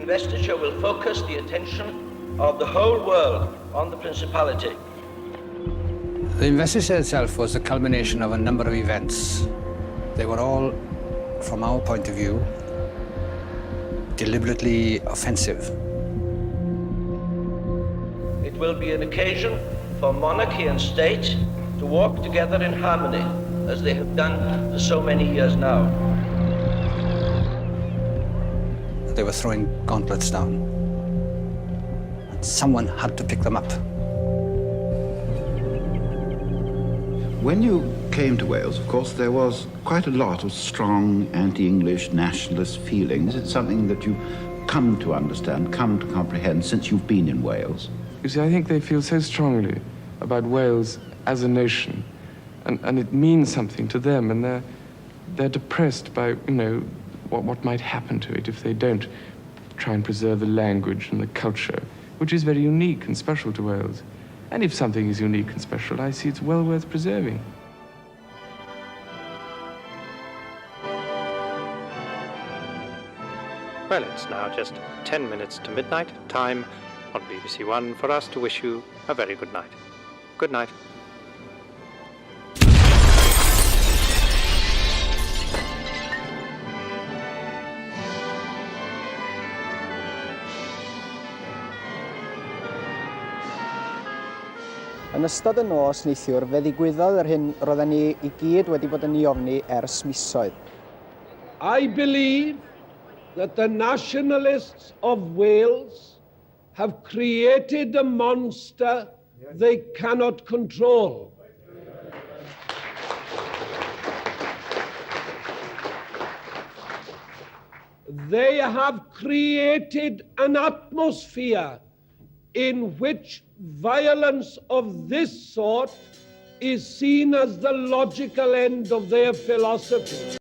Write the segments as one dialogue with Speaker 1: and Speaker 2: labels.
Speaker 1: investiture will focus the attention of the whole world on the Principality.
Speaker 2: The investiture itself was a culmination of a number of events. They were all, from our point of view, deliberately offensive.
Speaker 1: It will be an occasion for monarchy and state to walk together in harmony, as they have done for so many years now.
Speaker 2: They were throwing gauntlets down, and someone had to pick them up.
Speaker 3: When you came to Wales, of course, there was quite a lot of strong anti-English nationalist feelings. It's something that you've come to understand, come to comprehend since you've been in Wales.
Speaker 4: You see, I think they feel so strongly about Wales as a nation, and it means something to them, and they're depressed by, you know, what might happen to it if they don't try and preserve the language and the culture, which is very unique and special to Wales. And if something is unique and special, I see it's well worth preserving.
Speaker 5: Well, it's now just 10 minutes to midnight, time on BBC One for us to wish you a very good night. Good night.
Speaker 6: Yn ystod y nos neithiwr, fe ddigwyddodd yr hyn roedden ni I gyd wedi bod yn ei ofni ers misoedd.
Speaker 7: I believe that the nationalists of Wales have created a monster they cannot control. They have created an atmosphere in which violence of this sort is seen as the logical end of their philosophy.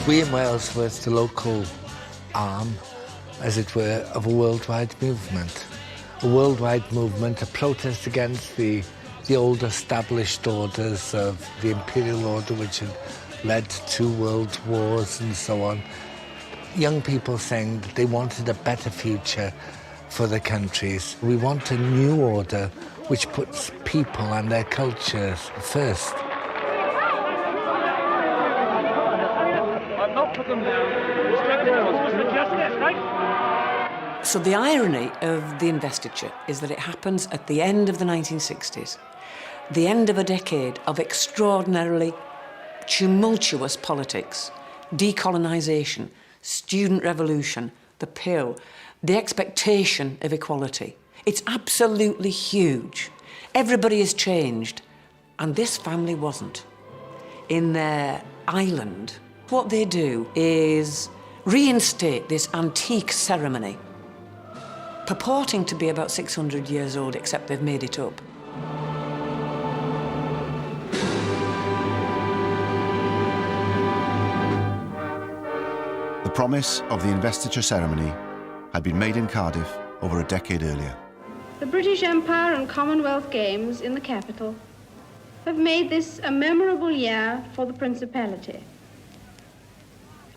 Speaker 8: We in Wales were the local arm, as it were, of a worldwide movement. A worldwide movement, a protest against the old established orders of the imperial order, which had led to 2 world wars and so on. Young people saying that they wanted a better future for their countries. We want a new order which puts people and their cultures first.
Speaker 9: So the irony of the investiture is that it happens at the end of the 1960s, the end of a decade of extraordinarily tumultuous politics, decolonisation, student revolution, the pill, the expectation of equality. It's absolutely huge. Everybody has changed, and this family wasn't. In their island, what they do is reinstate this antique ceremony, purporting to be about 600 years old, except they've made it up.
Speaker 10: The promise of the investiture ceremony had been made in Cardiff over a decade earlier.
Speaker 11: The British Empire and Commonwealth Games in the capital have made this a memorable year for the Principality.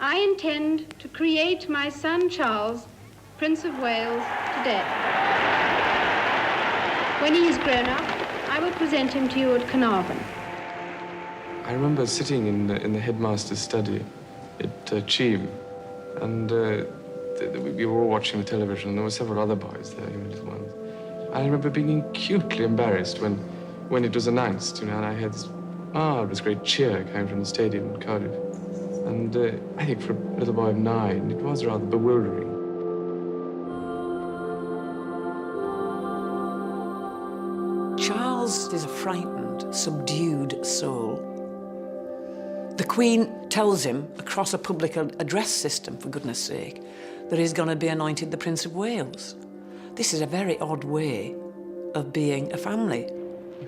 Speaker 11: I intend to create my son Charles, Prince of Wales, today. When he is grown up, I will present him to you at Carnarvon.
Speaker 4: I remember sitting in the headmaster's study at Cheam, and we were all watching the television, and there were several other boys there, little ones. I remember being acutely embarrassed when it was announced, and I had this marvelous great cheer coming from the stadium in Cardiff. And I think for a little boy of 9, it was rather bewildering.
Speaker 9: Charles is a frightened, subdued soul. The Queen tells him, across a public address system, for goodness sake, that he's going to be anointed the Prince of Wales. This is a very odd way of being a family,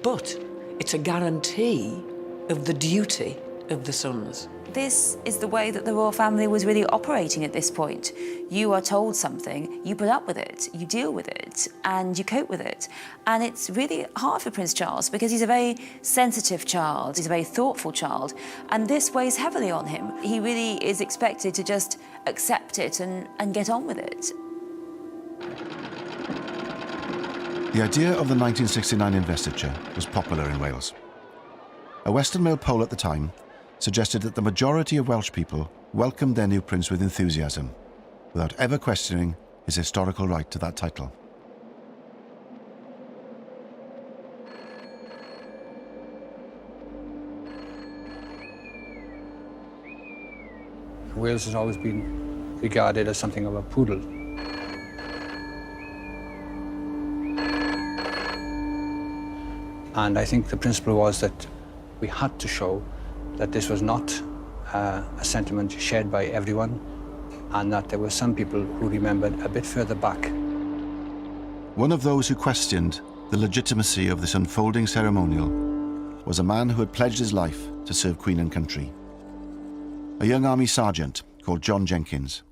Speaker 9: but it's a guarantee of the duty of the sons.
Speaker 12: This is the way that the royal family was really operating at this point. You are told something, you put up with it, you deal with it, and you cope with it. And it's really hard for Prince Charles because he's a very sensitive child, he's a very thoughtful child, and this weighs heavily on him. He really is expected to just accept it and get on with it.
Speaker 10: The idea of the 1969 investiture was popular in Wales. A Western Mail poll at the time suggested that the majority of Welsh people welcomed their new prince with enthusiasm, without ever questioning his historical right to that title.
Speaker 2: Wales has always been regarded as something of a poodle. And I think the principle was that we had to show that this was not a sentiment shared by everyone, and that there were some people who remembered a bit further back.
Speaker 10: One of those who questioned the legitimacy of this unfolding ceremonial was a man who had pledged his life to serve Queen and country. A young army sergeant called John Jenkins,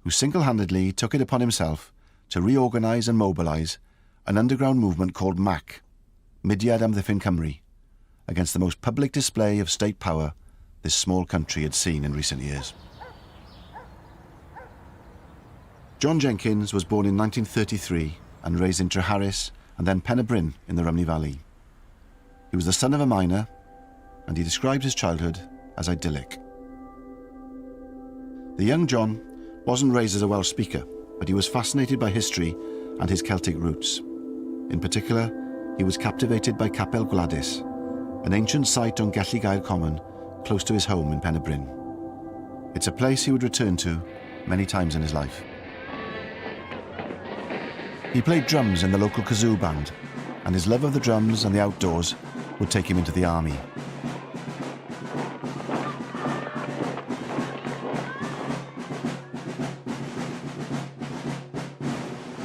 Speaker 10: who single-handedly took it upon himself to reorganise and mobilise an underground movement called MAC, Mudiad Amddiffyn Cymru, against the most public display of state power this small country had seen in recent years. John Jenkins was born in 1933 and raised in Treharris and then Pen y Bryn in the Rhymney Valley. He was the son of a miner, and he described his childhood as idyllic. The young John wasn't raised as a Welsh speaker, but he was fascinated by history and his Celtic roots. In particular, he was captivated by Capel Gwladys, an ancient site on Gelli Gaer Common, close to his home in Pen y Bryn. It's a place he would return to many times in his life. He played drums in the local kazoo band, and his love of the drums and the outdoors would take him into the army.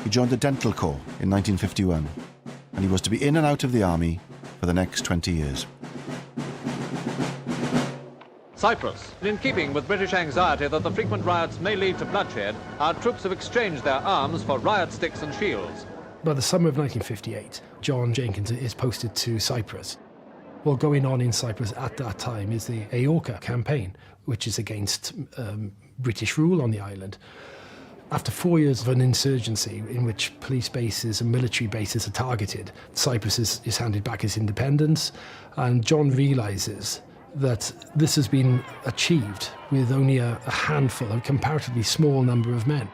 Speaker 10: He joined the Dental Corps in 1951, and he was to be in and out of the army for the next 20 years.
Speaker 13: Cyprus. In keeping with British anxiety that the frequent riots may lead to bloodshed, our troops have exchanged their arms for riot sticks and shields.
Speaker 14: By the summer of 1958, John Jenkins is posted to Cyprus. What going on in Cyprus at that time is the AORCA campaign, which is against British rule on the island. After 4 years of an insurgency in which police bases and military bases are targeted, Cyprus is handed back its independence, and John realises that this has been achieved with only a handful, a comparatively small number of men.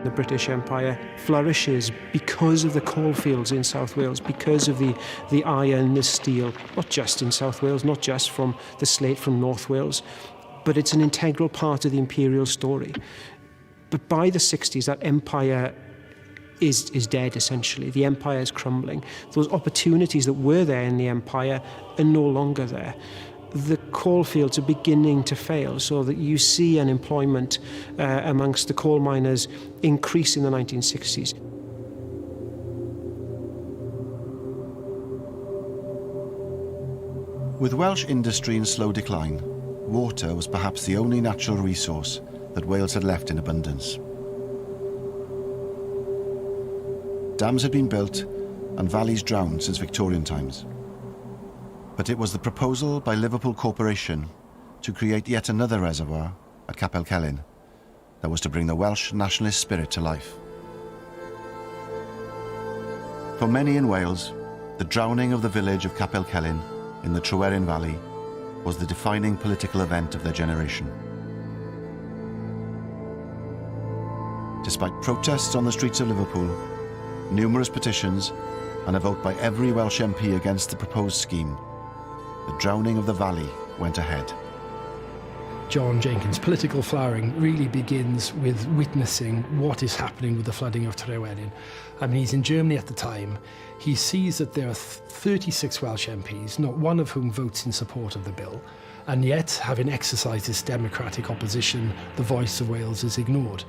Speaker 15: The British Empire flourishes because of the coalfields in South Wales, because of the iron, the steel, not just in South Wales, not just from the slate from North Wales, but it's an integral part of the imperial story. But by the 60s, that empire is dead, essentially. The empire is crumbling. Those opportunities that were there in the empire are no longer there. The coalfields are beginning to fail, so that you see unemployment amongst the coal miners increase in the 1960s.
Speaker 10: With Welsh industry in slow decline, water was perhaps the only natural resource that Wales had left in abundance. Dams had been built and valleys drowned since Victorian times. But it was the proposal by Liverpool Corporation to create yet another reservoir at Capel Celyn that was to bring the Welsh nationalist spirit to life. For many in Wales, the drowning of the village of Capel Celyn in the Tryweryn Valley was the defining political event of their generation. Despite protests on the streets of Liverpool, numerous petitions, and a vote by every Welsh MP against the proposed scheme, the drowning of the valley went ahead.
Speaker 14: John Jenkins' political flowering really begins with witnessing what is happening with the flooding of Tryweryn. I mean, he's in Germany at the time. He sees that there are 36 Welsh MPs, not one of whom votes in support of the bill, and yet, having exercised his democratic opposition, the voice of Wales is ignored.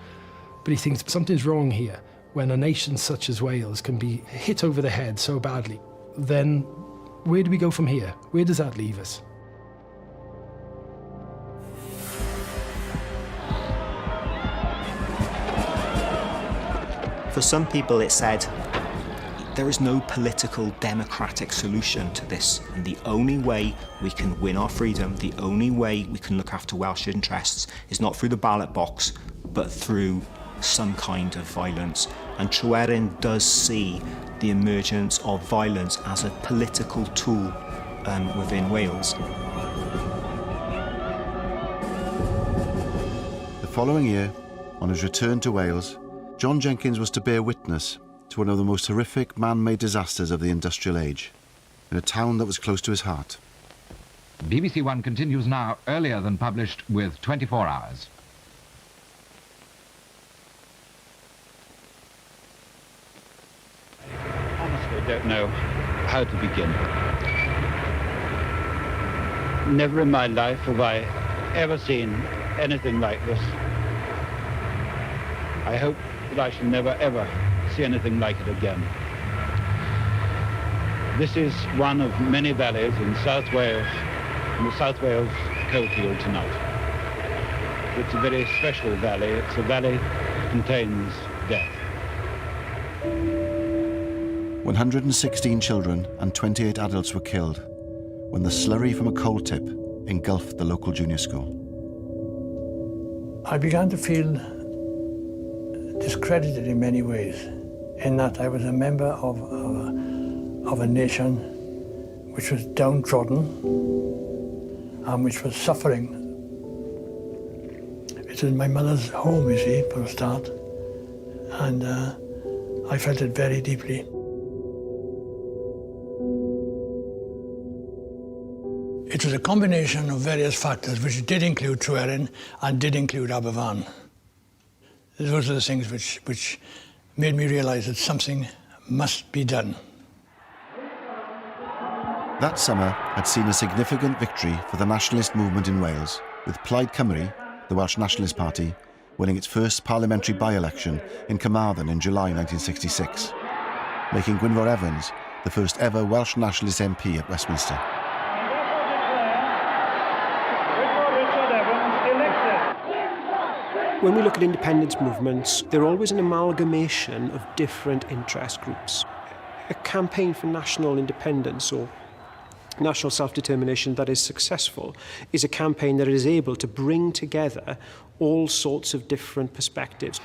Speaker 14: But he thinks something's wrong here. When a nation such as Wales can be hit over the head so badly, then where do we go from here? Where does that leave us?
Speaker 16: For some people, it said, there is no political democratic solution to this, and the only way we can win our freedom, the only way we can look after Welsh interests is not through the ballot box, but through some kind of violence. And Tryweryn does see the emergence of violence as a political tool within Wales.
Speaker 10: The following year, on his return to Wales, John Jenkins was to bear witness to one of the most horrific man-made disasters of the industrial age, in a town that was close to his heart.
Speaker 17: BBC One continues now, earlier than published, with 24 hours.
Speaker 18: Honestly, I don't know how to begin. Never in my life have I ever seen anything like this. I hope that I shall never, ever see anything like it again. This is one of many valleys in South Wales, in the South Wales coalfield tonight. It's a very special valley. It's a valley that contains death.
Speaker 10: 116 children and 28 adults were killed when the slurry from a coal tip engulfed the local junior school.
Speaker 19: I began to feel discredited in many ways, in that I was a member of a nation which was downtrodden and which was suffering. It was my mother's home, you see, for a start, and I felt it very deeply. It was a combination of various factors which did include Tryweryn and did include Aberfan. Those are the things which made me realise that something must be done.
Speaker 10: That summer had seen a significant victory for the nationalist movement in Wales, with Plaid Cymru, the Welsh Nationalist Party, winning its first parliamentary by-election in Carmarthen in July 1966, making Gwynfor Evans the first ever Welsh Nationalist MP at Westminster.
Speaker 15: When we look at independence movements, they're always an amalgamation of different interest groups. A campaign for national independence or national self-determination that is successful is a campaign that is able to bring together all sorts of different perspectives.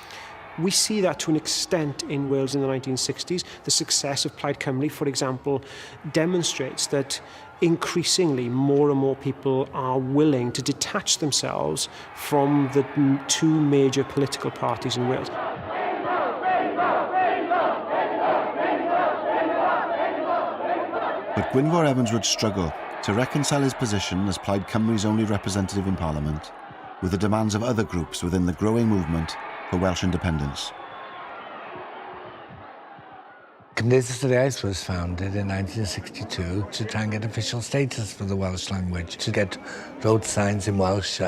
Speaker 15: We see that to an extent in Wales in the 1960s. The success of Plaid Cymru, for example, demonstrates that increasingly more and more people are willing to detach themselves from the two major political parties in Wales.
Speaker 10: But Gwynfor Evans would struggle to reconcile his position as Plaid Cymru's only representative in Parliament with the demands of other groups within the growing movement for Welsh independence.
Speaker 8: Cymdeithas yr Iaith was founded in 1962 to try and get official status for the Welsh language, to get road signs in Welsh,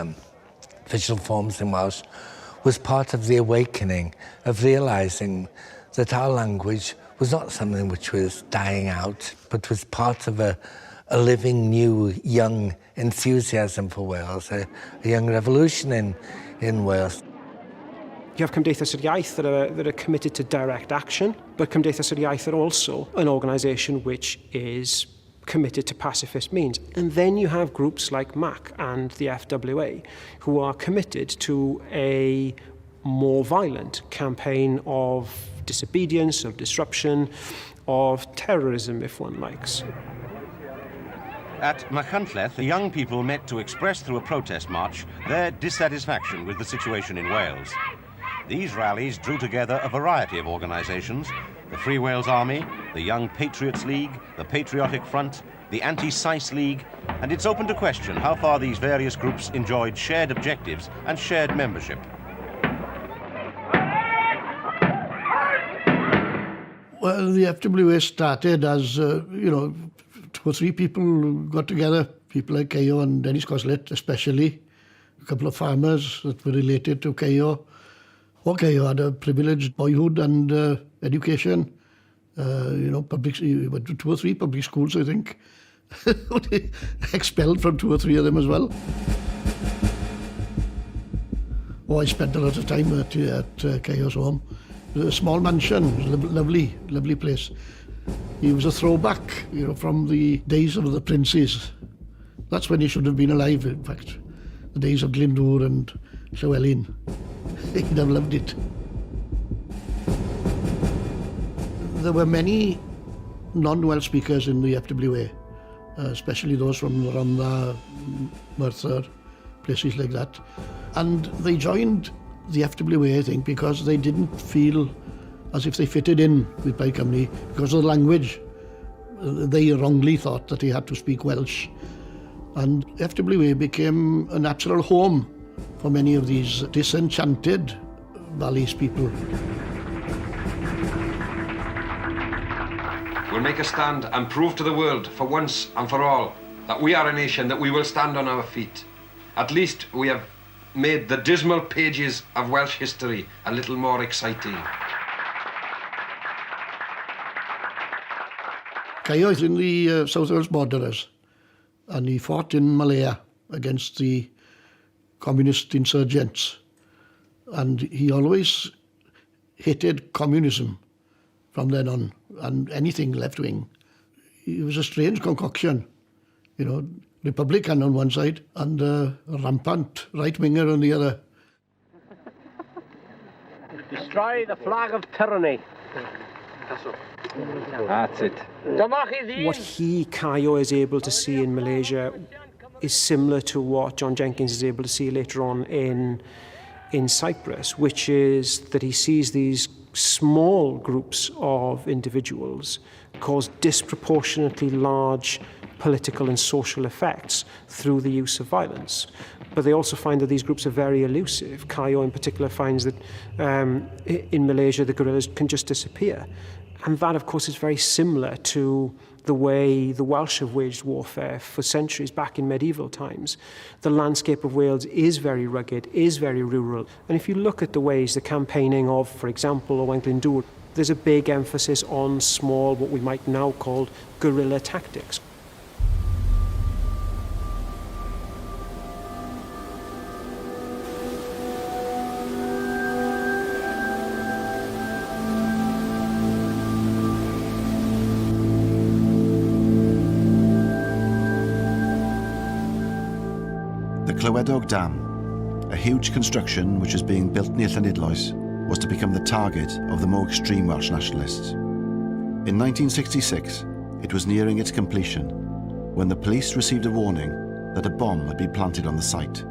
Speaker 8: official forms in Welsh, was part of the awakening of realising that our language was not something which was dying out, but was part of a living, new, young enthusiasm for Wales, a young revolution in Wales.
Speaker 15: You have Cymdeithas yr Iaith that are committed to direct action, but Cymdeithas yr Iaith are also an organisation which is committed to pacifist means. And then you have groups like MAC and the FWA who are committed to a more violent campaign of disobedience, of disruption, of terrorism, if one likes.
Speaker 20: At Machynlleth, the young people met to express through a protest march their dissatisfaction with the situation in Wales. These rallies drew together a variety of organisations, the Free Wales Army, the Young Patriots League, the Patriotic Front, the Anti-Sice League, and it's open to question how far these various groups enjoyed shared objectives and shared membership.
Speaker 21: Well, the FWA started as, 2 or 3 people got together, people like Cayo and Dennis Coslet especially, a couple of farmers that were related to Cayo. Cayo had a privileged boyhood and education. Public, he went to 2 or 3 public schools, I think. Expelled from 2 or 3 of them as well. I spent a lot of time at Cayo's home. It was a small mansion, it was a lovely place. He was a throwback, from the days of the princes. That's when he should have been alive, in fact. The days of Glyndŵr and Llywelyn. He'd have loved it. There were many non-Welsh speakers in the FWA, especially those from Rhondda, Merthyr, places like that. And they joined the FWA, I think, because they didn't feel as if they fitted in with Plaid Cymru because of the language. They wrongly thought that he had to speak Welsh. And FWA became a natural home for many of these disenchanted Valleys people.
Speaker 22: We'll make a stand and prove to the world, for once and for all, that we are a nation, that we will stand on our feet. At least we have made the dismal pages of Welsh history a little more exciting.
Speaker 21: Cayo is in the South Wales Borderers, and he fought in Malaya against the communist insurgents. And he always hated communism from then on, and anything left-wing. It was a strange concoction, Republican on one side and a rampant right-winger on the other.
Speaker 23: Destroy the flag of tyranny.
Speaker 22: That's it.
Speaker 15: What Cayo is able to see in Malaysia is similar to what John Jenkins is able to see later on in Cyprus, which is that he sees these small groups of individuals cause disproportionately large political and social effects through the use of violence. But they also find that these groups are very elusive. Cayo in particular finds that in Malaysia the guerrillas can just disappear. And that, of course, is very similar to the way the Welsh have waged warfare for centuries back in medieval times. The landscape of Wales is very rugged, is very rural. And if you look at the ways the campaigning of, for example, Owain Glyndŵr, there's a big emphasis on small, what we might now call guerrilla tactics.
Speaker 10: Clywedog Dam, a huge construction which is being built near Llanidloes, was to become the target of the more extreme Welsh nationalists. In 1966, it was nearing its completion when the police received a warning that a bomb had been planted on the site.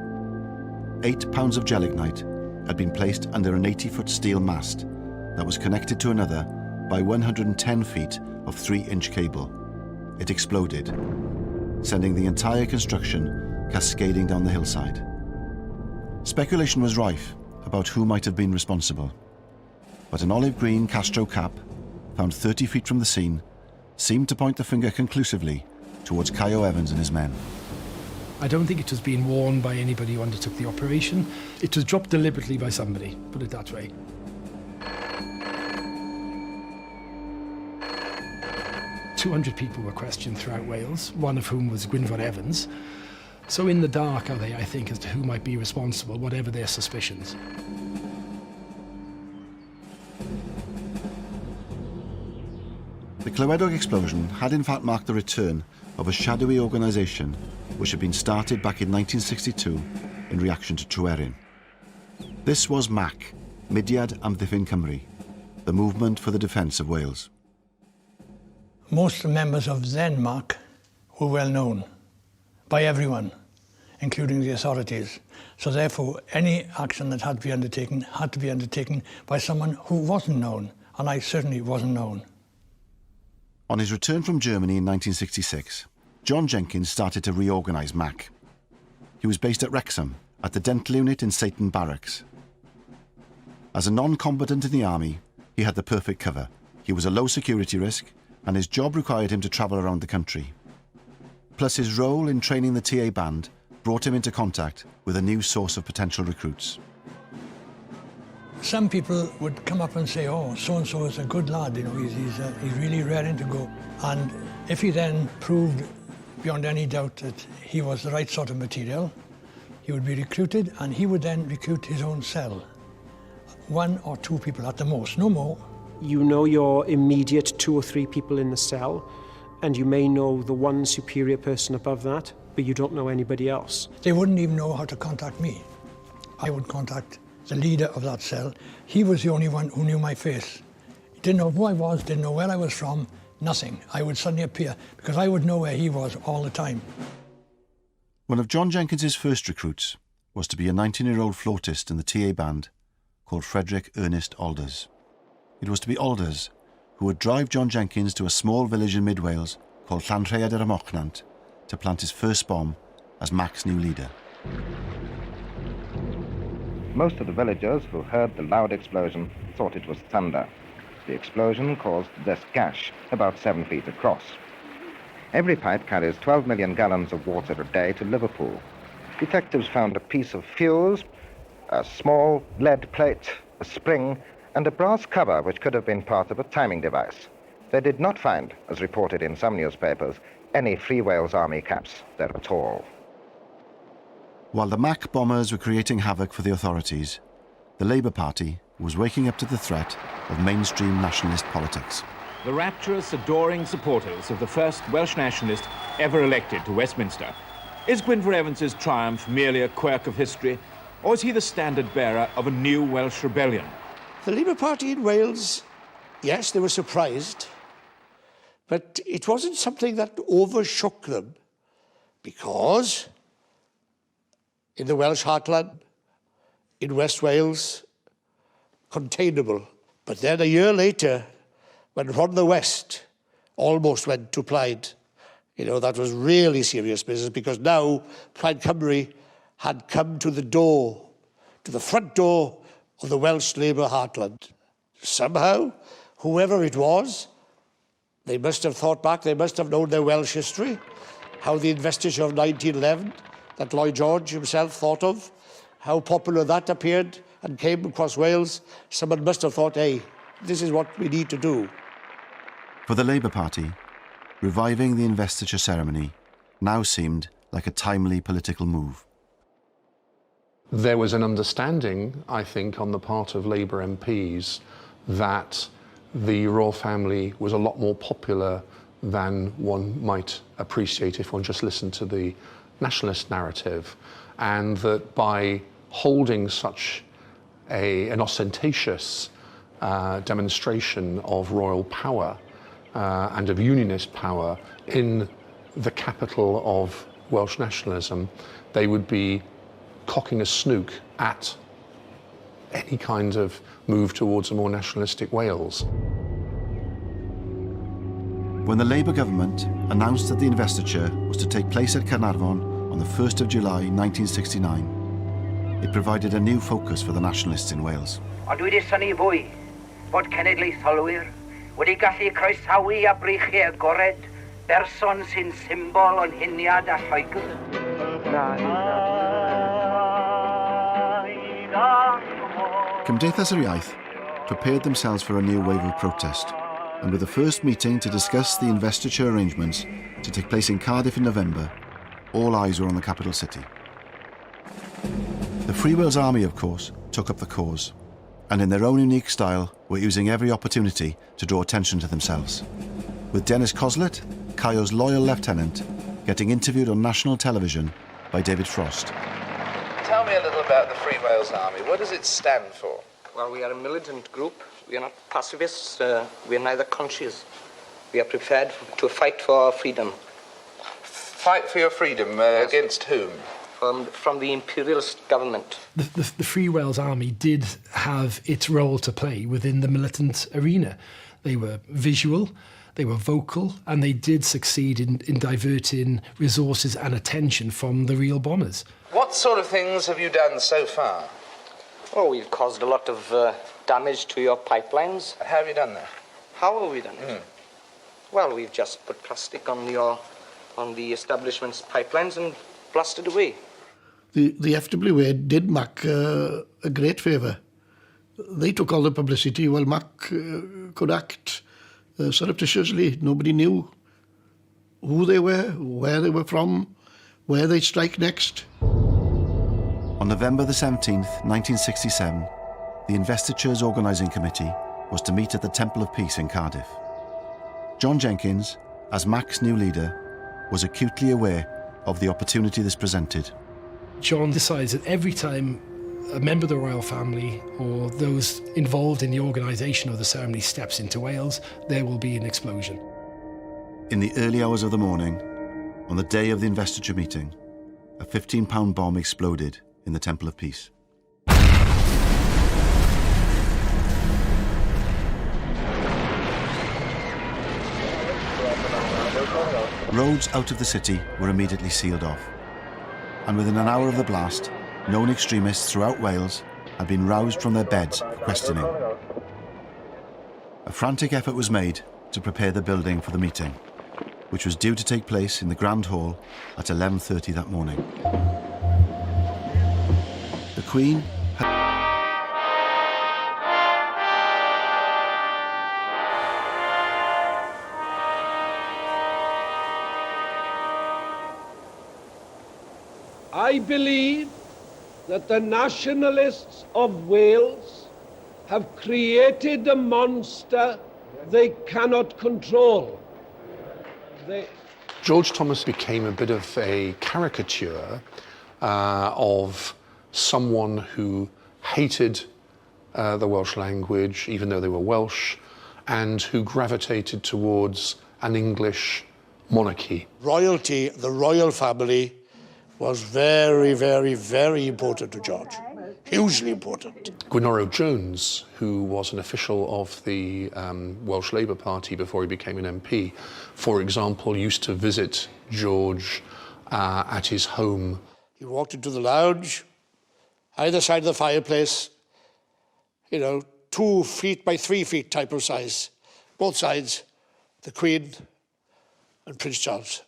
Speaker 10: 8 pounds of gelignite had been placed under an 80-foot steel mast that was connected to another by 110 feet of 3-inch cable. It exploded, sending the entire construction cascading down the hillside. Speculation was rife about who might have been responsible, but an olive green Castro cap, found 30 feet from the scene, seemed to point the finger conclusively towards Cayo Evans and his men.
Speaker 14: I don't think it was being worn by anybody who undertook the operation. It was dropped deliberately by somebody, put it that way. "200 people were questioned throughout Wales, one of whom was Gwynfor Evans. So in the dark are they, I think, as to who might be responsible, whatever their suspicions.
Speaker 10: The Clywedog explosion had in fact marked the return of a shadowy organisation which had been started back in 1962 in reaction to Tryweryn. This was MAC, Mudiad Amddiffyn Cymru, the Movement for the Defence of Wales.
Speaker 19: Most members of then MAC were well known by everyone, including the authorities. So therefore, any action that had to be undertaken by someone who wasn't known and I certainly wasn't known.
Speaker 10: On his return from Germany in 1966, John Jenkins started to reorganise MAC. He was based at Wrexham, at the dental unit in Satan Barracks. As a non-combatant in the army, he had the perfect cover. He was a low security risk, and his job required him to travel around the country. Plus his role in training the TA band brought him into contact with a new source of potential recruits.
Speaker 19: Some people would come up and say, oh, so-and-so is a good lad, you know, he's really raring to go. And if he then proved beyond any doubt that he was the right sort of material, he would be recruited, and he would then recruit his own cell. 1 or 2 people at the most, no more.
Speaker 15: You know your immediate 2 or 3 people in the cell, and you may know the one superior person above that, but you don't know anybody else.
Speaker 19: They wouldn't even know how to contact me. I would contact the leader of that cell. He was the only one who knew my face. He didn't know who I was, didn't know where I was from, nothing. I would suddenly appear, because I would know where he was all the time.
Speaker 10: One of John Jenkins's first recruits was to be a 19-year-old flautist in the TA band called Frederick Ernest Alders. It was to be Alders who would drive John Jenkins to a small village in mid-Wales called Llanrhaeadr y Mochnant to plant his first bomb as Mac's new leader.
Speaker 1: Most of the villagers who heard the loud explosion thought it was thunder. The explosion caused this gash, about 7 feet across. Every pipe carries 12 million gallons of water a day to Liverpool. Detectives found a piece of fuse, a small lead plate, a spring, and a brass cover which could have been part of a timing device. They did not find, as reported in some newspapers, any Free Wales Army caps there at all.
Speaker 10: While the Mac bombers were creating havoc for the authorities, the Labour Party was waking up to the threat of mainstream nationalist politics.
Speaker 3: The rapturous, adoring supporters of the first Welsh nationalist ever elected to Westminster. Is Gwynfor Evans's triumph merely a quirk of history, or is he the standard-bearer of a new Welsh rebellion?
Speaker 5: The Labour Party in Wales, yes, they were surprised, but it wasn't something that overshook them, because in the Welsh heartland, in West Wales, containable. But then a year later, when Ron the West almost went to Plaid, you know, that was really serious business, because now Plaid Cymru had come to the door, to the front door of the Welsh Labour heartland. Somehow, whoever it was, they must have thought back, they must have known their Welsh history, how the investiture of 1911, that Lloyd George himself thought of, how popular that appeared and came across Wales. Someone must have thought, hey, this is what we need to do.
Speaker 10: For the Labour Party, reviving the investiture ceremony now seemed like a timely political move.
Speaker 24: There was an understanding, I think, on the part of Labour MPs that the royal family was a lot more popular than one might appreciate if one just listened to the nationalist narrative, and that by holding such an ostentatious demonstration of royal power and of unionist power in the capital of Welsh nationalism, they would be cocking a snook at any kind of move towards a more nationalistic Wales.
Speaker 10: When the Labour government announced that the investiture was to take place at Caernarfon on the 1st of July 1969, it provided a new focus for the nationalists in Wales.
Speaker 25: Ond dwi 'di synnu fwy bod cenedlaetholwyr wedi gallu croesawu a breichiau agored berson sy'n symbol o'n huniad a Lloegr.
Speaker 10: Cymdeithas yr Iaith prepared themselves for a new wave of protest, and with the first meeting to discuss the investiture arrangements to take place in Cardiff in November, all eyes were on the capital city. The Free Wales Army, of course, took up the cause, and in their own unique style were using every opportunity to draw attention to themselves, with Dennis Coslet, Caio's loyal lieutenant, getting interviewed on national television by David Frost.
Speaker 26: Tell me a little about the Free Wales Army. What does it stand for?
Speaker 25: Well, we are a militant group. We are not pacifists. We are neither conscious. We are prepared to fight for our freedom.
Speaker 26: Fight for your freedom against whom?
Speaker 4: from the imperialist government.
Speaker 14: The Free Wales Army did have its role to play within the militant arena. They were visual, they were vocal, and they did succeed in diverting resources and attention from the real bombers.
Speaker 26: What sort of things have you done so far?
Speaker 4: Oh, we've caused a lot of damage to your pipelines.
Speaker 26: How have you done that?
Speaker 4: How have we done it? Well, we've just put plastic on the establishment's pipelines and blasted away.
Speaker 21: The FWA did Mac a great favour. They took all the publicity while Mac could act surreptitiously. Nobody knew who they were, where they were from, where they'd strike next.
Speaker 10: On November the 17th, 1967, the Investitures Organising Committee was to meet at the Temple of Peace in Cardiff. John Jenkins, as Mac's new leader, was acutely aware of the opportunity this presented.
Speaker 14: John decides that every time a member of the royal family or those involved in the organisation of the ceremony steps into Wales, there will be an explosion.
Speaker 10: In the early hours of the morning, on the day of the investiture meeting, a 15-pound bomb exploded in the Temple of Peace. Roads out of the city were immediately sealed off, and within an hour of the blast, known extremists throughout Wales had been roused from their beds for questioning. A frantic effort was made to prepare the building for the meeting, which was due to take place in the Grand Hall at 11:30 that morning. The Queen
Speaker 6: I believe that the nationalists of Wales have created a monster they cannot control.
Speaker 24: George Thomas became a bit of a caricature of someone who hated the Welsh language, even though they were Welsh, and who gravitated towards an English monarchy.
Speaker 5: Royalty, the royal family, was very, very, very important to George. Hugely important.
Speaker 24: Gwenoro Jones, who was an official of the Welsh Labour Party before he became an MP, for example, used to visit George at his home.
Speaker 5: He walked into the lounge, either side of the fireplace, 2 feet by 3 feet type of size. Both sides, the Queen and Prince Charles.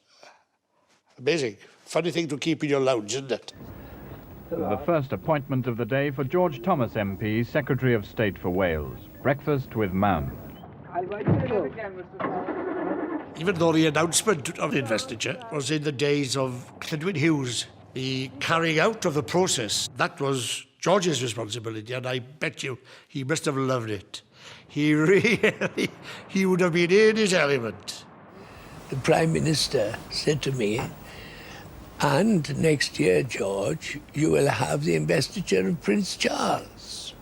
Speaker 5: Amazing. Funny thing to keep in your lounge, isn't it?
Speaker 7: The first appointment of the day for George Thomas MP, Secretary of State for Wales. Breakfast with Mound.
Speaker 5: Even though the announcement of the investiture was in the days of Clydwyn Hughes, the carrying out of the process, that was George's responsibility, and I bet you he must have loved it. He would have been in his element.
Speaker 9: The Prime Minister said to me, "And next year, George, you will have the investiture of Prince Charles."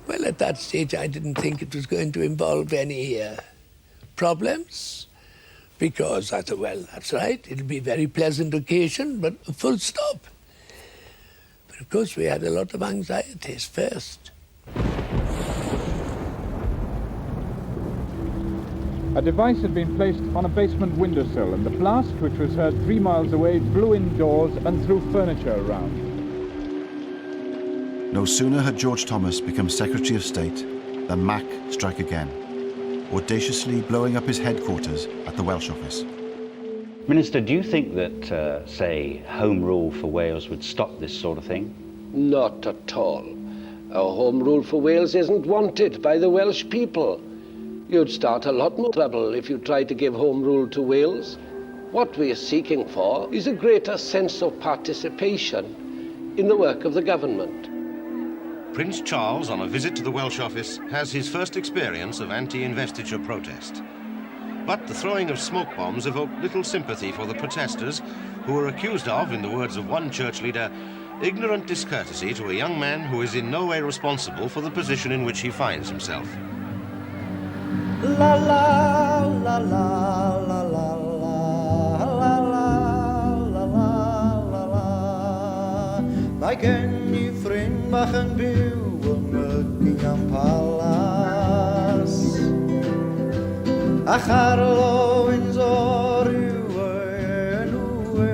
Speaker 9: Well, at that stage, I didn't think it was going to involve any problems, because I thought, well, that's right, it'll be a very pleasant occasion, but full stop. But of course, we had a lot of anxieties first.
Speaker 7: A device had been placed on a basement windowsill, and the blast, which was heard 3 miles away, blew indoors and threw furniture around.
Speaker 10: No sooner had George Thomas become Secretary of State than Mac struck again, audaciously blowing up his headquarters at the Welsh office.
Speaker 11: Minister, do you think that, say, Home Rule for Wales would stop this sort of thing?
Speaker 23: Not at all. Our Home Rule for Wales isn't wanted by the Welsh people. You'd start a lot more trouble if you tried to give Home Rule to Wales. What we're seeking for is a greater sense of participation in the work of the government.
Speaker 20: Prince Charles, on a visit to the Welsh office, has his first experience of anti-investiture protest. But the throwing of smoke bombs evoked little sympathy for the protesters, who were accused of, in the words of one church leader, ignorant discourtesy to a young man who is in no way responsible for the position in which he finds himself.
Speaker 12: La la la la la la la la la la la la. Like any friend bach yn byw yn Buckingham Palace. A Charlo Windsor yw enw e.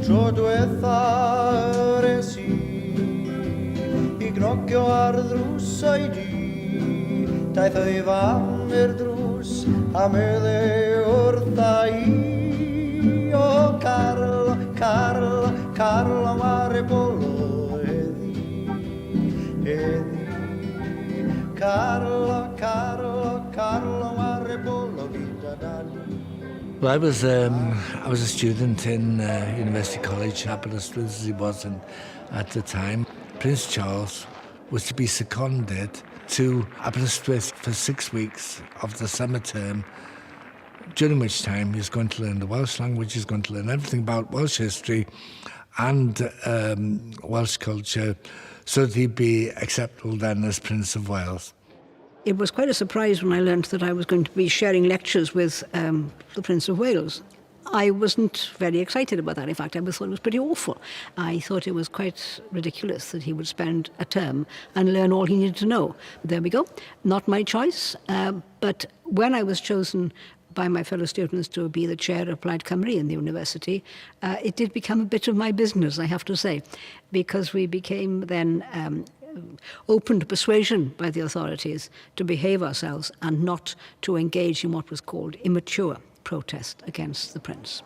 Speaker 12: Tro diwetha res I gnocio ar ddrws oedi. Daeth ei fam i'r drws a medde wrtha I. O Carlo, Carlo, Carlo mare bolo heddi, heddi. Carlo, Carlo, Carlo mare bolo vita dali.
Speaker 9: Well, I was a student in University College, Aberystwyth as he was at the time. Prince Charles was to be seconded to Aberystwyth for 6 weeks of the summer term, during which time he was going to learn the Welsh language, he was going to learn everything about Welsh history and Welsh culture, so that he'd be acceptable then as Prince of Wales.
Speaker 2: It was quite a surprise when I learnt that I was going to be sharing lectures with the Prince of Wales. I wasn't very excited about that. In fact, I thought it was pretty awful. I thought it was quite ridiculous that he would spend a term and learn all he needed to know. But there we go. Not my choice. But when I was chosen by my fellow students to be the chair of Plaid Cymru in the university, it did become a bit of my business, I have to say, because we became then open to persuasion by the authorities to behave ourselves and not to engage in what was called immature protest against the prince.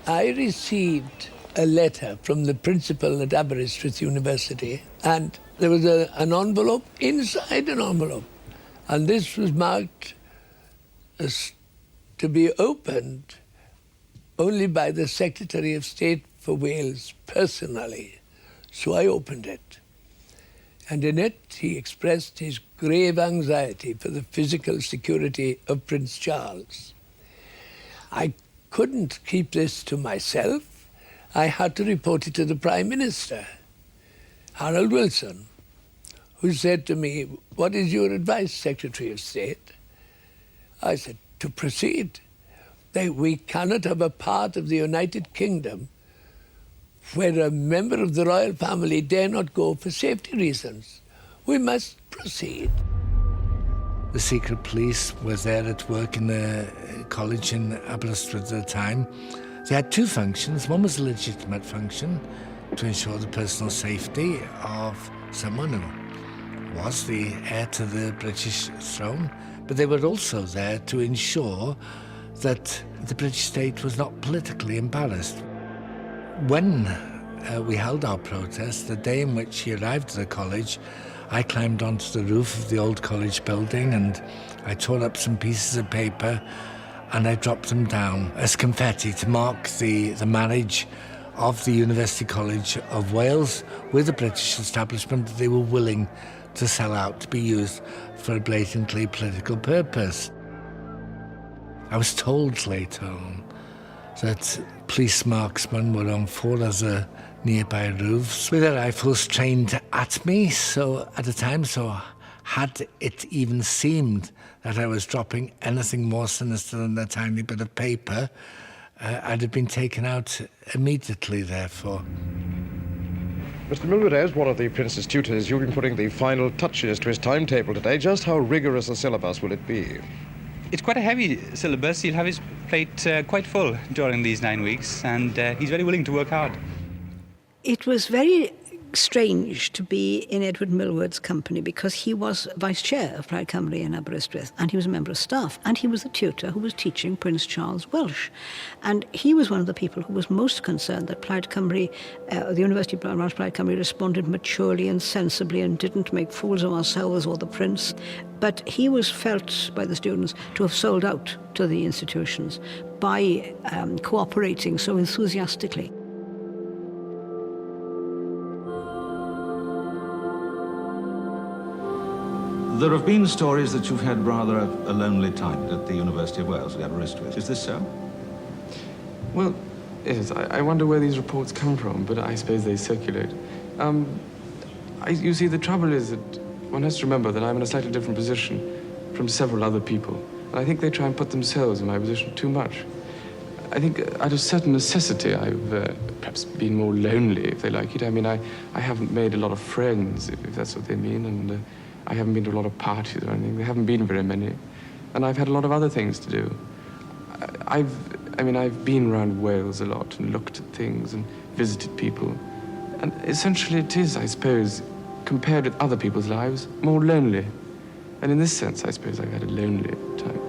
Speaker 9: I received a letter from the principal at Aberystwyth University, and there was an envelope inside an envelope, and this was marked as to be opened only by the Secretary of State for Wales personally. So I opened it. And in it, he expressed his grave anxiety for the physical security of Prince Charles. I couldn't keep this to myself. I had to report it to the Prime Minister, Harold Wilson, who said to me, "What is your advice, Secretary of State?" I said, to proceed. We cannot have a part of the United Kingdom where a member of the royal family dare not go for safety reasons. We must proceed. The secret police was there at work in the college in Aberystwyth at the time. They had two functions. One was a legitimate function to ensure the personal safety of someone who was the heir to the British throne, but they were also there to ensure that the British state was not politically embarrassed. When we held our protest, the day in which he arrived at the college, I climbed onto the roof of the old college building and I tore up some pieces of paper and I dropped them down as confetti to mark the marriage of the University College of Wales with the British establishment that they were willing to sell out to be used for a blatantly political purpose. I was told later on that police marksmen were on 4 other nearby roofs with their rifles trained at me, so at the time, so had it even seemed that I was dropping anything more sinister than a tiny bit of paper, I'd have been taken out immediately, therefore.
Speaker 8: Mr. Milward, as one of the Prince's tutors, you've been putting the final touches to his timetable today. Just how rigorous a syllabus will it be?
Speaker 13: It's quite a heavy syllabus. He'll have his plate quite full during these 9 weeks, and he's very willing to work hard.
Speaker 2: It was very strange to be in Edward Milward's company because he was vice chair of Plaid Cymru in Aberystwyth and he was a member of staff and he was the tutor who was teaching Prince Charles Welsh. And he was one of the people who was most concerned that Plaid Cymru, the University of Plaid Cymru responded maturely and sensibly and didn't make fools of ourselves or the Prince. But he was felt by the students to have sold out to the institutions by cooperating so enthusiastically.
Speaker 16: There have been stories that you've had rather a lonely time at the University of Wales, at Aberystwyth. Is this so?
Speaker 17: Well, yes, I wonder where these reports come from, but I suppose they circulate. You see, the trouble is that one has to remember that I'm in a slightly different position from several other people. And I think they try and put themselves in my position too much. I think out of certain necessity, I've perhaps been more lonely, if they like it. I mean, I haven't made a lot of friends, if that's what they mean, and I haven't been to a lot of parties or anything. There haven't been very many. And I've had a lot of other things to do. I've been around Wales a lot and looked at things and visited people. And essentially it is, I suppose, compared with other people's lives, more lonely. And in this sense, I suppose I've had a lonely time.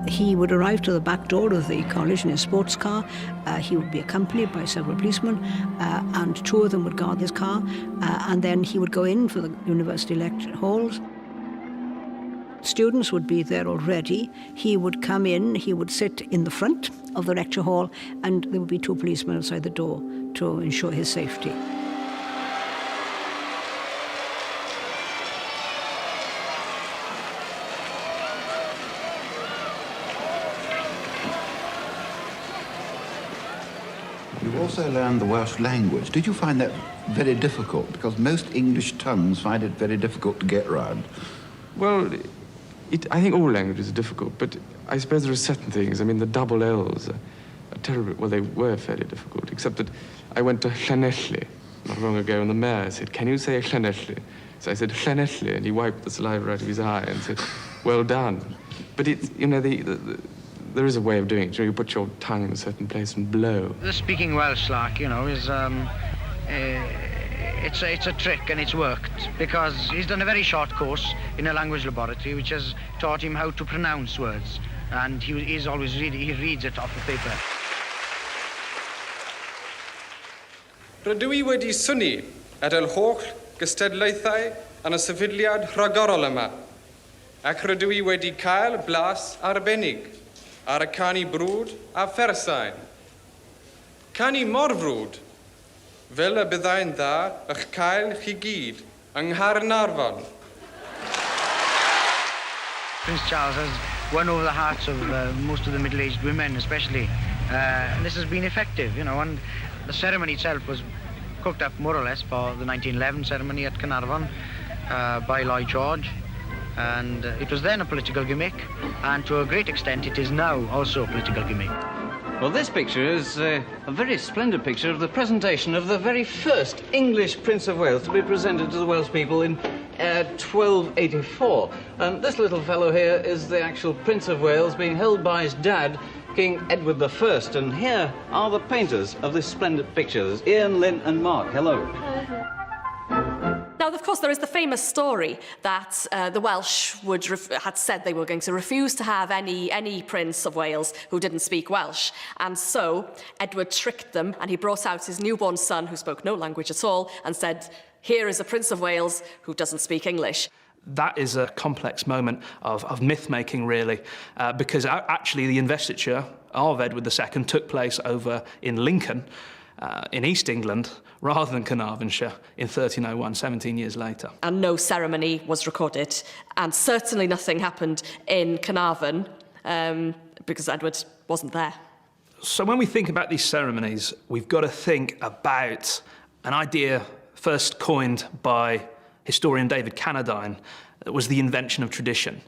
Speaker 2: He would arrive to the back door of the college in his sports car. He would be accompanied by several policemen, and two of them would guard his car. And then he would go in for the university lecture halls. Students would be there already. He would come in, he would sit in the front of the lecture hall, and there would be two policemen outside the door to ensure his safety.
Speaker 1: You also learned the Welsh language. Did you find that very difficult? Because most English tongues find it very difficult to get around.
Speaker 17: Well, I think all languages are difficult, but I suppose there are certain things. I mean, the double L's are terrible. Well, they were fairly difficult, except that I went to Llanelli not long ago, and the mayor said, "Can you say Llanelli?" So I said, "Llanelli," and he wiped the saliva out of his eye and said, "Well done." But it's, you know, there is a way of doing it. You put your tongue in a certain place and blow.
Speaker 3: The speaking Welsh, like, you know, is it's a trick, and it's worked because he's done a very short course in a language laboratory which has taught him how to pronounce words, and he reads it off the paper.
Speaker 15: Rydw I wedi synnu at yr holl gystadlaethau yn y sefydliad rhagorol yma, ac rydw I wedi cael blas arbennig ar y canu brwd a phersain. Canu mor frwd, fel y byddai'n dda eich cael chi gyd yng Nghaernarfon.
Speaker 3: Prince Charles has won over the hearts of most of the middle-aged women, especially. And this has been effective, you know, and the ceremony itself was cooked up more or less for the 1911 ceremony at Caernarfon by Lloyd George. And it was then a political gimmick, and to a great extent it is now also a political gimmick.
Speaker 18: Well, this picture is a very splendid picture of the presentation of the very first English Prince of Wales to be presented to the Welsh people in 1284. And this little fellow here is the actual Prince of Wales being held by his dad, King Edward I. And here are the painters of this splendid picture. There's Ian, Lynn and Mark. Hello.
Speaker 19: Now, of course, there is the famous story that the Welsh had said they were going to refuse to have any Prince of Wales who didn't speak Welsh. And so Edward tricked them, and he brought out his newborn son, who spoke no language at all, and said, "Here is a Prince of Wales who doesn't speak English."
Speaker 22: That is a complex moment of myth-making, really, because actually the investiture of Edward II took place over in Lincoln, in East England, rather than Carnarvonshire in 1301, 17 years later.
Speaker 19: And no ceremony was recorded, and certainly nothing happened in Carnarvon because Edward wasn't there.
Speaker 22: So when we think about these ceremonies, we've got to think about an idea first coined by historian David Cannadine, that was the invention of tradition.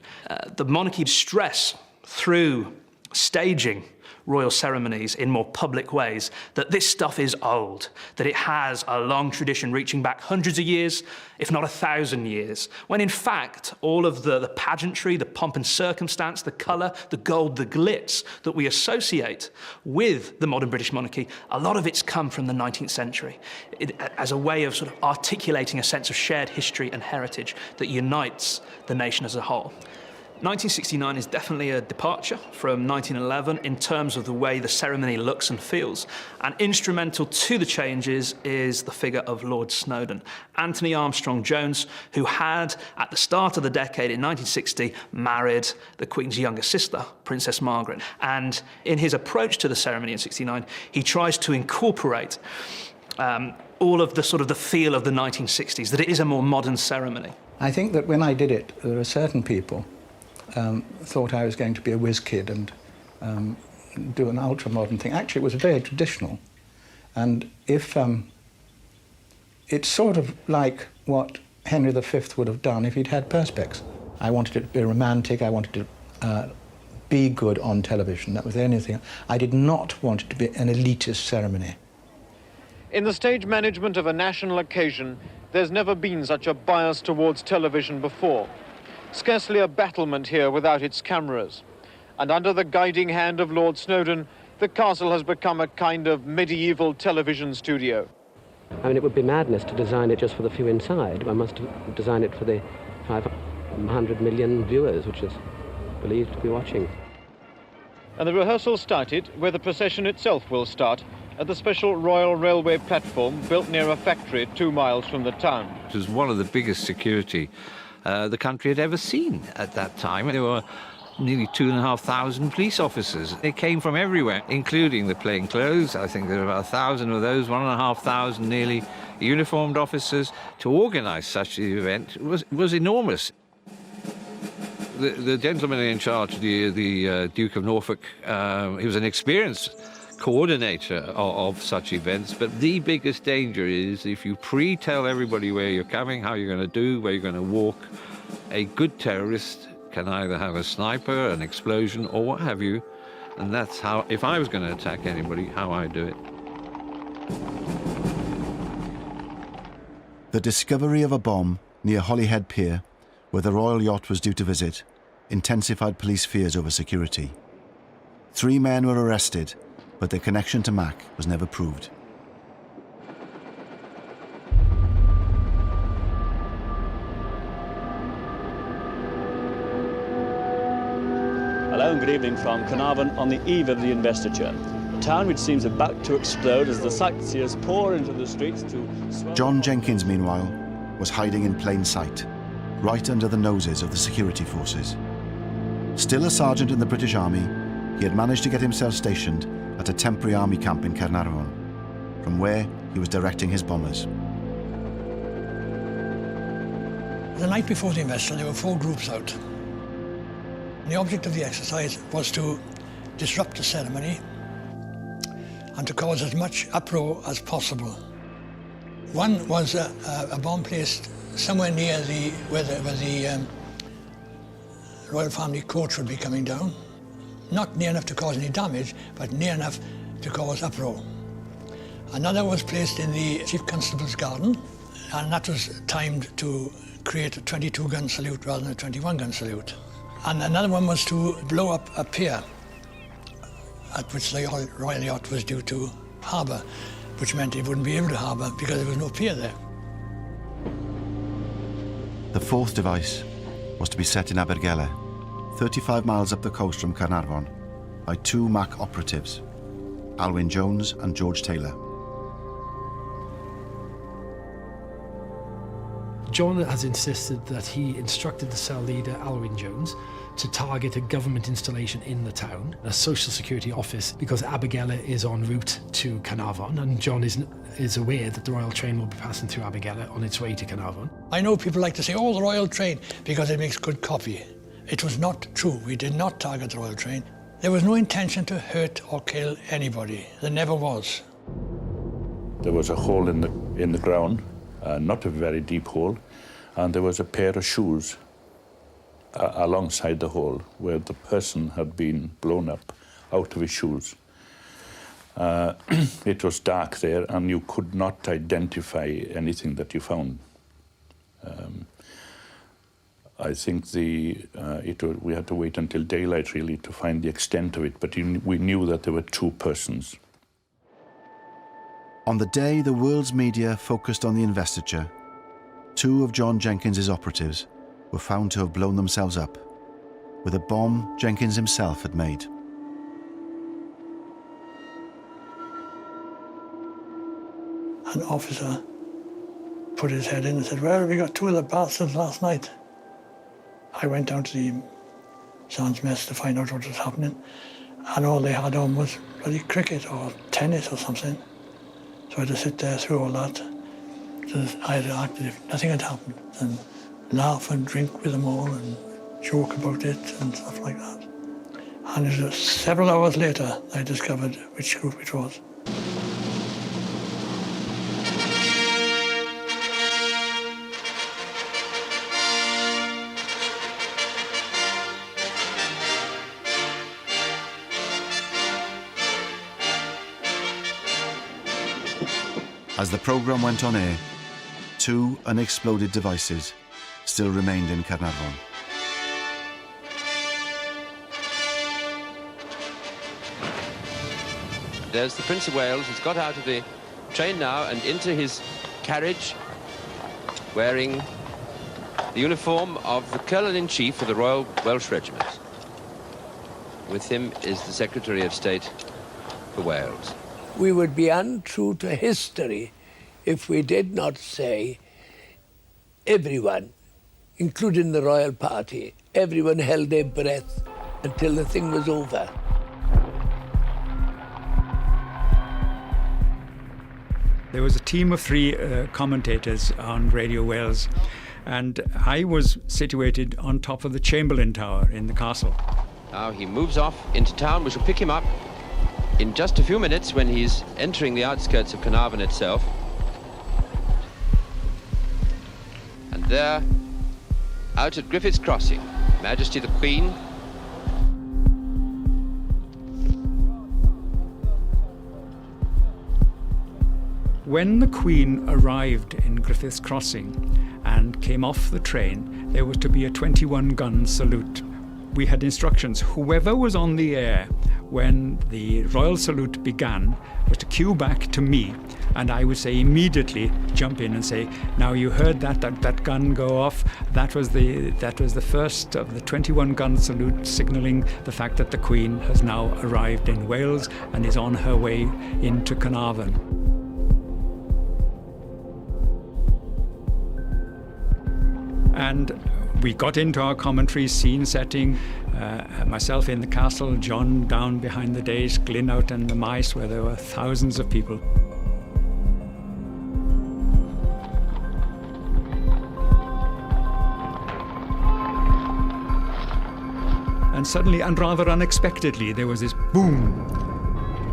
Speaker 22: The monarchy stress through staging royal ceremonies in more public ways that this stuff is old, that it has a long tradition reaching back hundreds of years, if not 1,000 years, when in fact all of the pageantry, the pomp and circumstance, the colour, the gold, the glitz that we associate with the modern British monarchy, a lot of it's come from the 19th century as a way of sort of articulating a sense of shared history and heritage that unites the nation as a whole. 1969 is definitely a departure from 1911 in terms of the way the ceremony looks and feels. And instrumental to the changes is the figure of Lord Snowdon, Anthony Armstrong-Jones, who had, at the start of the decade in 1960, married the Queen's younger sister, Princess Margaret. And in his approach to the ceremony in 1969, he tries to incorporate all of the sort of the feel of the 1960s, that it is a more modern ceremony.
Speaker 27: I think that when I did it, there are certain people thought I was going to be a whiz kid and do an ultra-modern thing. Actually, it was very traditional. And if it's sort of like what Henry V would have done if he'd had perspex. I wanted it to be romantic, I wanted to be good on television. That was the only thing. I did not want it to be an elitist ceremony.
Speaker 4: In the stage management of a national occasion, there's never been such a bias towards television before. Scarcely a battlement here without its cameras. And under the guiding hand of Lord Snowdon, the castle has become a kind of medieval television studio.
Speaker 6: I mean, it would be madness to design it just for the few inside. One must design it for the 500 million viewers, which is believed to be watching.
Speaker 4: And the rehearsal started where the procession itself will start, at the special Royal Railway platform built near a factory 2 miles from the town.
Speaker 14: It was one of the biggest security the country had ever seen at that time. There were nearly 2,500 police officers. They came from everywhere, including the plainclothes. I think there were about 1,000 of those, 1,500 nearly uniformed officers. To organise such an event was enormous. The gentleman in charge, the Duke of Norfolk, he was an experienced coordinator of such events, but the biggest danger is if you pre-tell everybody where you're coming, how you're going to do, where you're going to walk. A good terrorist can either have a sniper, an explosion, or what have you, and that's how, if I was going to attack anybody, how I do it.
Speaker 10: The discovery of a bomb near Holyhead Pier, where the royal yacht was due to visit, intensified police fears over security. 3 men were arrested, but their connection to Mac was never proved.
Speaker 21: Hello and good evening from Carnarvon on the eve of the investiture. A town which seems about to explode as the sightseers pour into the streets to...
Speaker 10: John Jenkins, meanwhile, was hiding in plain sight, right under the noses of the security forces. Still a sergeant in the British Army, he had managed to get himself stationed at a temporary army camp in Carnarvon, from where he was directing his bombers.
Speaker 24: The night before the investiture, there were 4 groups out. The object of the exercise was to disrupt the ceremony and to cause as much uproar as possible. One was a bomb placed somewhere near where the royal family coach would be coming down. Not near enough to cause any damage, but near enough to cause uproar. Another was placed in the Chief Constable's garden, and that was timed to create a 22-gun salute rather than a 21-gun salute. And another one was to blow up a pier at which the royal yacht was due to harbour, which meant it wouldn't be able to harbour because there was no pier there.
Speaker 10: The 4th device was to be set in Abergele, 35 miles up the coast from Carnarvon, by 2 Mac operatives, Alwyn Jones and George Taylor.
Speaker 25: John has insisted that he instructed the cell leader, Alwyn Jones, to target a government installation in the town, a social security office, because Abergele is en route to Carnarvon, and John is aware that the royal train will be passing through Abergele on its way to Carnarvon.
Speaker 24: I know people like to say, oh, the royal train, because it makes good copy. It was not true. We did not target the royal train. There was no intention to hurt or kill anybody. There never was.
Speaker 26: There was a hole in the ground, not a very deep hole, and there was a pair of shoes alongside the hole where the person had been blown up out of his shoes. It was dark there, and you could not identify anything that you found. I think we had to wait until daylight, really, to find the extent of it, but we knew that there were 2 persons.
Speaker 10: On the day the world's media focused on the investiture, 2 of John Jenkins's operatives were found to have blown themselves up with a bomb Jenkins himself had made.
Speaker 24: An officer put his head in and said, well, we got 2 of the bastards last night. I went down to the sergeant's mess to find out what was happening, and all they had on was bloody cricket or tennis or something. So I had to sit there through all that. I had to act as if nothing had happened and laugh and drink with them all and joke about it and stuff like that. And it was several hours later I discovered which group it was.
Speaker 10: As the programme went on air, 2 unexploded devices still remained in Caernarfon.
Speaker 5: There's the Prince of Wales. He's got out of the train now and into his carriage, wearing the uniform of the Colonel-in-Chief of the Royal Welsh Regiment. With him is the Secretary of State for Wales.
Speaker 7: We would be untrue to history if we did not say everyone, including the royal party, everyone held their breath until the thing was over.
Speaker 9: There was a team of 3 commentators on Radio Wales, and I was situated on top of the Chamberlain Tower in the castle.
Speaker 5: Now he moves off into town. We shall pick him up in just a few minutes when he's entering the outskirts of Caernarfon itself. And there, out at Griffith's Crossing, Majesty the Queen.
Speaker 9: When the Queen arrived in Griffith's Crossing and came off the train, there was to be a 21-gun salute. We had instructions, whoever was on the air when the royal salute began was to cue back to me, and I would say immediately jump in and say, now you heard that gun go off. That was the first of the 21-gun salute, signalling the fact that the Queen has now arrived in Wales and is on her way into Caernarfon. And we got into our commentary, scene setting, myself in the castle, John down behind the dais, Glyn out in the mice where there were thousands of people. And suddenly, and rather unexpectedly, there was this boom.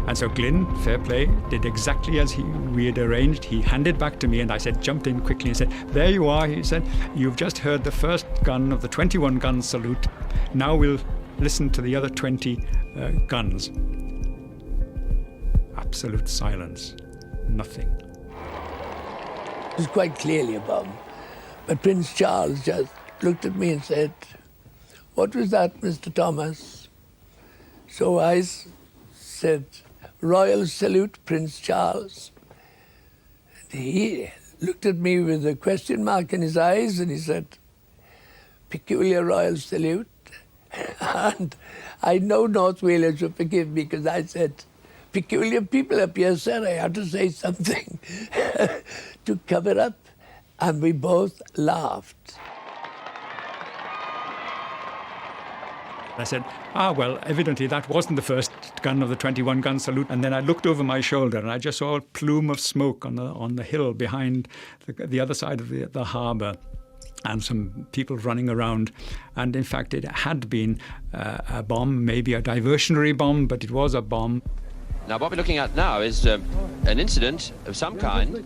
Speaker 9: And so Glyn, fair play, did exactly as we had arranged. He handed back to me, and I jumped in quickly and said, there you are, he said, you've just heard the first gun of the 21-gun salute. Now we'll listen to the other 20 guns. Absolute silence, nothing.
Speaker 7: It was quite clearly a bomb. But Prince Charles just looked at me and said, what was that, Mr. Thomas? So I said, Royal salute, Prince Charles. And he looked at me with a question mark in his eyes and he said, peculiar royal salute. And I know North Wales will forgive me because I said, peculiar people up here, sir. I had to say something to cover up. And we both laughed.
Speaker 9: I said, well, evidently that wasn't the first gun of the 21-gun salute. And then I looked over my shoulder and I just saw a plume of smoke on the hill behind the other side of the harbour, and some people running around. And in fact, it had been a bomb, maybe a diversionary bomb, but it was a bomb.
Speaker 5: Now, what we're looking at now is an incident of some kind.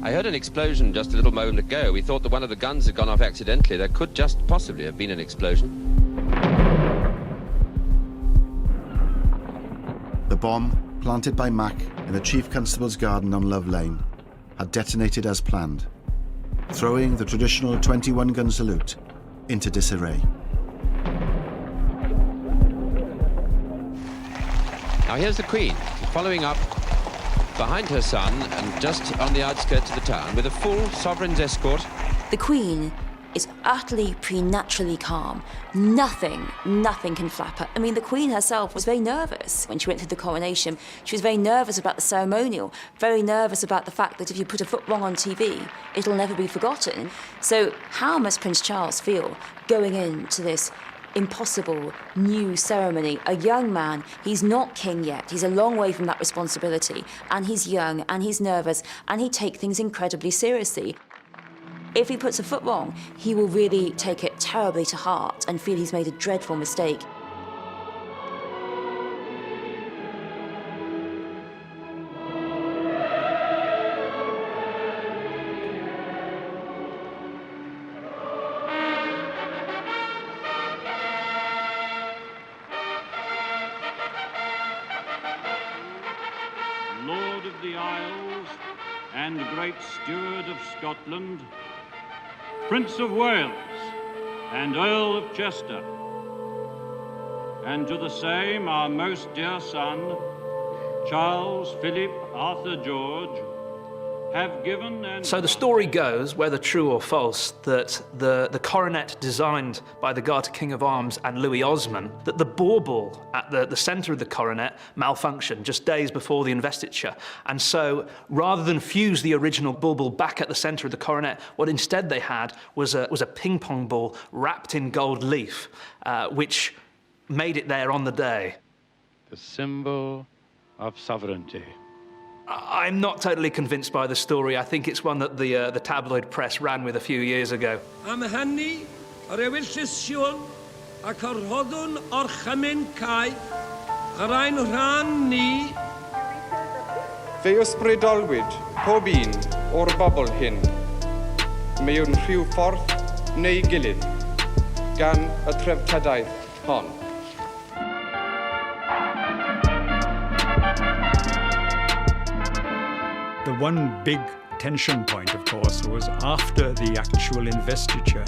Speaker 5: I heard an explosion just a little moment ago. We thought that one of the guns had gone off accidentally. There could just possibly have been an explosion.
Speaker 10: The bomb, planted by Mac in the Chief Constable's garden on Love Lane, had detonated as planned, throwing the traditional 21-gun salute into disarray.
Speaker 5: Now here's the Queen, following up behind her son and just on the outskirts of the town with a full sovereign's escort.
Speaker 11: The Queen is utterly preternaturally calm. Nothing can flap her. I mean, the Queen herself was very nervous when she went through the coronation. She was very nervous about the ceremonial, very nervous about the fact that if you put a foot wrong on TV, it'll never be forgotten. So how must Prince Charles feel going into this impossible new ceremony? A young man, he's not king yet, he's a long way from that responsibility, and he's young and he's nervous and he takes things incredibly seriously. If he puts a foot wrong, he will really take it terribly to heart and feel he's made a dreadful mistake.
Speaker 2: and Great Steward of Scotland, Prince of Wales and Earl of Chester, and to the same our most dear son, Charles Philip Arthur George, have given and...
Speaker 22: So the story goes, whether true or false, that the coronet designed by the Garter King of Arms and Louis Osmond, that the bauble at the centre of the coronet malfunctioned just days before the investiture. And so rather than fuse the original bauble back at the centre of the coronet, what instead they had was a ping pong ball wrapped in gold leaf, which made it there on the day.
Speaker 2: The symbol of sovereignty.
Speaker 22: I'm not totally convinced by the story. I think it's one that the tabloid press ran with a few years ago.
Speaker 8: Am hynny, yr ewyllisiwn ac yr hoddwn o'r chymen cae, yr ein rhan ni.
Speaker 15: Fe ysbrydolwyd pob un o'r bobl hyn, mewn rhyw ffordd neu gilydd, gan y treftadaeth hon.
Speaker 9: The one big tension point, of course, was after the actual investiture,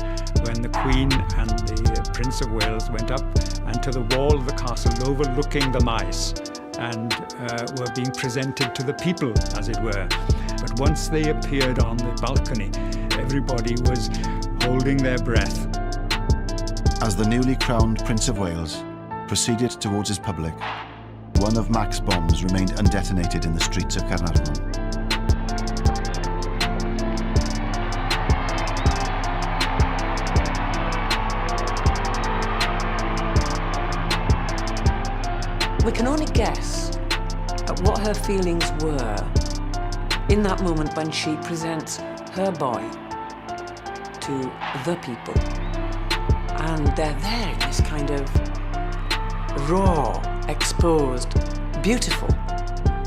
Speaker 9: when the Queen and the Prince of Wales went up and to the wall of the castle overlooking the mice and were being presented to the people, as it were. But once they appeared on the balcony, everybody was holding their breath.
Speaker 10: As the newly crowned Prince of Wales proceeded towards his public, one of Mac's bombs remained undetonated in the streets of Caernarfon.
Speaker 12: We can only guess at what her feelings were in that moment when she presents her boy to the people. And they're there in this kind of raw, exposed, beautiful,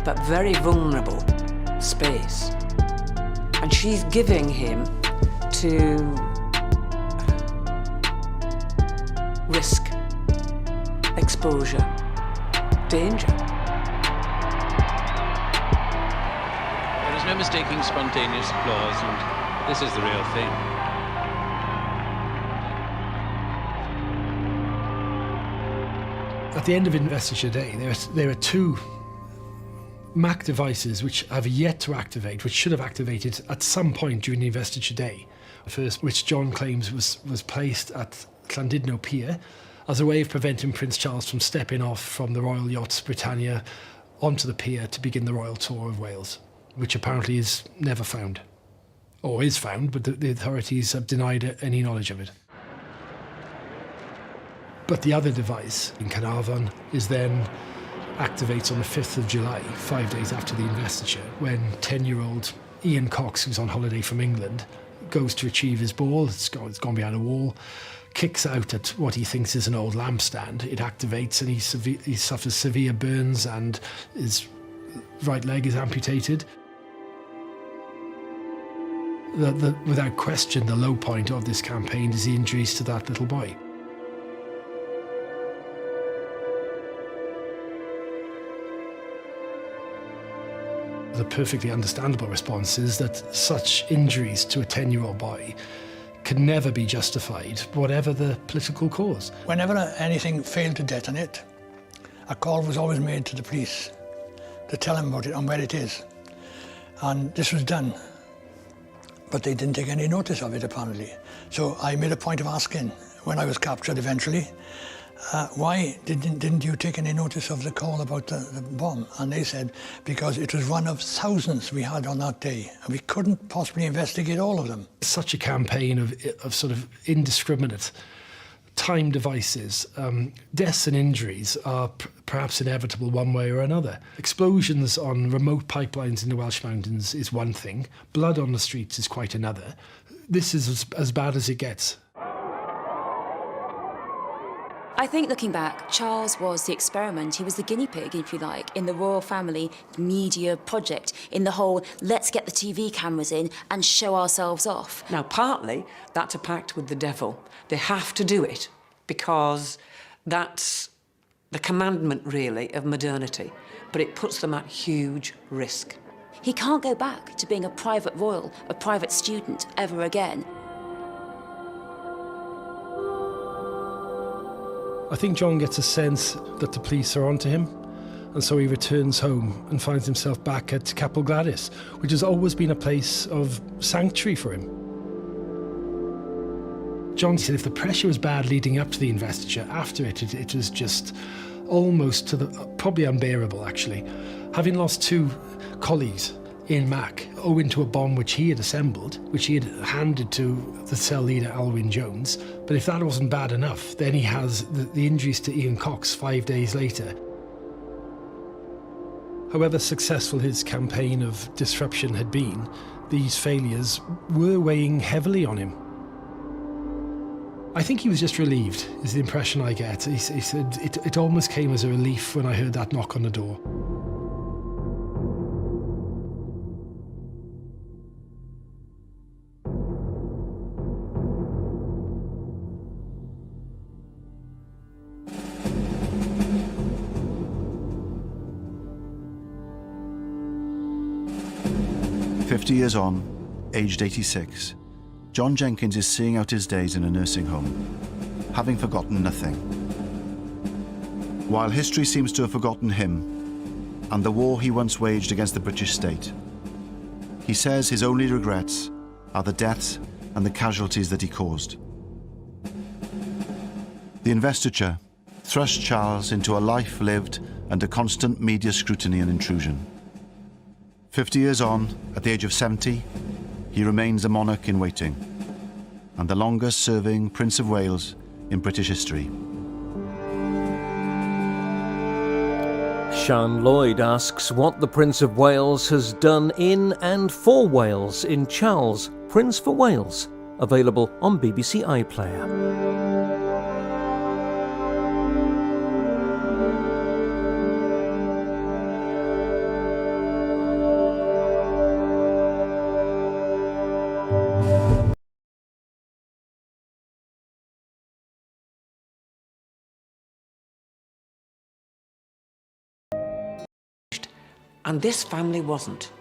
Speaker 12: but very vulnerable space. And she's giving him to risk, exposure, danger.
Speaker 5: There is no mistaking spontaneous applause, and this is the real thing.
Speaker 25: At the end of Investiture Day, there are two Mac devices which have yet to activate, which should have activated at some point during the Investiture Day. The first, which John claims was placed at Llandudno Pier as a way of preventing Prince Charles from stepping off from the Royal Yachts Britannia onto the pier to begin the royal tour of Wales, which apparently is never found. Or is found, but the authorities have denied any knowledge of it. But the other device in Caernarfon is then activates on the 5th of July, 5 days after the investiture, when 10-year-old Ian Cox, who's on holiday from England, goes to retrieve his ball. It's gone behind a wall, kicks out at what he thinks is an old lampstand. It activates and he suffers severe burns and his right leg is amputated. Without question, the low point of this campaign is the injuries to that little boy. The perfectly understandable response is that such injuries to a 10-year-old boy can never be justified, whatever the political cause.
Speaker 24: Whenever anything failed to detonate, a call was always made to the police to tell them about it and where it is. And this was done, but they didn't take any notice of it, apparently. So I made a point of asking, when I was captured eventually, why didn't you take any notice of the call about the bomb? And they said, because it was one of thousands we had on that day, and we couldn't possibly investigate all of them.
Speaker 25: Such a campaign of sort of indiscriminate time devices, deaths and injuries are perhaps inevitable one way or another. Explosions on remote pipelines in the Welsh mountains is one thing. Blood on the streets is quite another. This is as bad as it gets.
Speaker 11: I think, looking back, Charles was the experiment. He was the guinea pig, if you like, in the royal family media project, in the whole let's get the TV cameras in and show ourselves off.
Speaker 12: Now, partly, that's a pact with the devil. They have to do it because that's the commandment, really, of modernity. But it puts them at huge risk.
Speaker 11: He can't go back to being a private royal, a private student ever again.
Speaker 25: I think John gets a sense that the police are onto him, and so he returns home and finds himself back at Capel Gladys, which has always been a place of sanctuary for him. John said if the pressure was bad leading up to the investiture, after it was just almost to the probably unbearable, actually. Having lost 2 colleagues in Mac owing to a bomb which he had assembled, which he had handed to the cell leader Alwyn Jones. But if that wasn't bad enough, then he has the injuries to Ian Cox 5 days later. However successful his campaign of disruption had been, these failures were weighing heavily on him. I think he was just relieved, is the impression I get. He said it almost came as a relief when I heard that knock on the door.
Speaker 10: "50 years on, aged 86, John Jenkins is seeing out his days in a nursing home, having forgotten nothing. While history seems to have forgotten him and the war he once waged against the British state, he says his only regrets are the deaths and the casualties that he caused. The investiture thrust Charles into a life lived under constant media scrutiny and intrusion. 50 years on, at the age of 70, he remains a monarch in waiting, and the longest-serving Prince of Wales in British history.
Speaker 1: Sian Lloyd asks what the Prince of Wales has done in and for Wales in Charles, Prince for Wales, available on BBC iPlayer.
Speaker 12: And this family wasn't.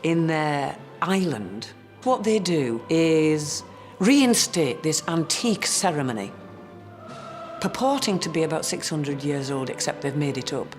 Speaker 12: In their island, what they do is reinstate this antique ceremony, purporting to be about 600 years old, except they've made it up.